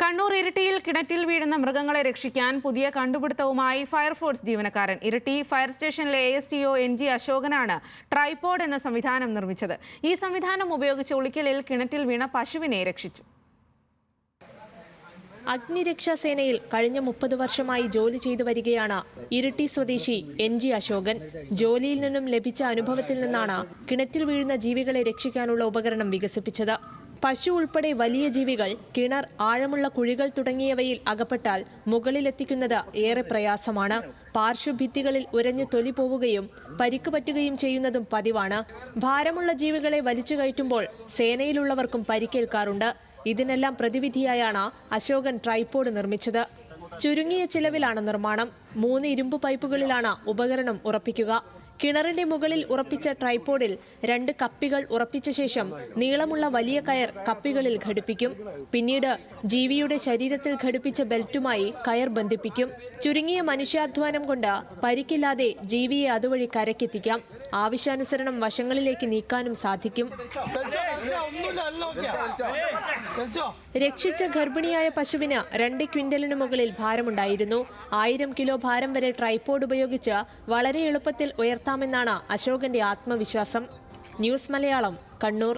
കണ്ണൂർ ഇരിട്ടിയിൽ കിണറ്റിൽ വീഴുന്ന മൃഗങ്ങളെ രക്ഷിക്കാൻ പുതിയ കണ്ടുപിടുത്തവുമായി ഫയർഫോഴ്സ് ജീവനക്കാരൻ. ഇരിട്ടി ഫയർ സ്റ്റേഷനിലെ ASTO NG അശോകനാണ് ട്രൈപോഡ് എന്ന സംവിധാനം നിർമ്മിച്ചത്. ഈ സംവിധാനം ഉപയോഗിച്ച് ഉളിക്കലിൽ കിണറ്റിൽ വീണ പശുവിനെ രക്ഷിച്ചു. അഗ്നിരക്ഷാസേനയിൽ കഴിഞ്ഞ 30 വർഷമായി ജോലി ചെയ്തു വരികയാണ് ഇരിട്ടി സ്വദേശി NG അശോകൻ. ജോലിയിൽ നിന്നും ലഭിച്ച അനുഭവത്തിൽ നിന്നാണ് കിണറ്റിൽ വീഴുന്ന ജീവികളെ രക്ഷിക്കാനുള്ള ഉപകരണം വികസിപ്പിച്ചത്. പശു ഉൾപ്പെടെ വലിയ ജീവികൾ കിണർ, ആഴമുള്ള കുഴികൾ തുടങ്ങിയവയിൽ അകപ്പെട്ടാൽ മുകളിലെത്തിക്കുന്നത് ഏറെ പ്രയാസമാണ്. പാർശ്വഭിത്തികളിൽ ഉരഞ്ഞു തൊലി പോവുകയും പരിക്ക് പറ്റുകയും ചെയ്യുന്നതും പതിവാണ്. ഭാരമുള്ള ജീവികളെ വലിച്ചു കയറ്റുമ്പോൾ സേനയിലുള്ളവർക്കും പരിക്കേൽക്കാറുണ്ട്. ഇതിനെല്ലാം പ്രതിവിധിയായാണ് അശോകൻ ട്രൈപോഡ് നിർമ്മിച്ചത്. ചുരുങ്ങിയ ചിലവിലാണ് നിർമ്മാണം. 3 ഇരുമ്പ് പൈപ്പുകളിലാണ് ഉപകരണം ഉറപ്പിക്കുക. കിണറിന്റെ മുകളിൽ ഉറപ്പിച്ച ട്രൈപോഡിൽ 2 കപ്പികൾ ഉറപ്പിച്ച ശേഷം നീളമുള്ള വലിയ കയർ കപ്പികളിൽ ഘടിപ്പിക്കും. പിന്നീട് ജീവിയുടെ ശരീരത്തിൽ ഘടിപ്പിച്ച ബെൽറ്റുമായി കയർ ബന്ധിപ്പിക്കും. ചുരുങ്ങിയ മനുഷ്യാധ്വാനം കൊണ്ട് പരിക്കില്ലാതെ ജീവിയെ അതുവഴി കരക്കെത്തിക്കാം. ആവശ്യാനുസരണം വശങ്ങളിലേക്ക് നീക്കാനും സാധിക്കും. രക്ഷിച്ച ഗർഭിണിയായ പശുവിന് 2 ക്വിന്റലിന് മുകളിൽ ഭാരമുണ്ടായിരുന്നു. 1000 കിലോ ഭാരം വരെ ട്രൈപോഡ് ഉപയോഗിച്ച് വളരെ എളുപ്പത്തിൽ ഉയർത്താമെന്നാണ് അശോകന്റെ ആത്മവിശ്വാസം. ന്യൂസ് മലയാളം, കണ്ണൂർ.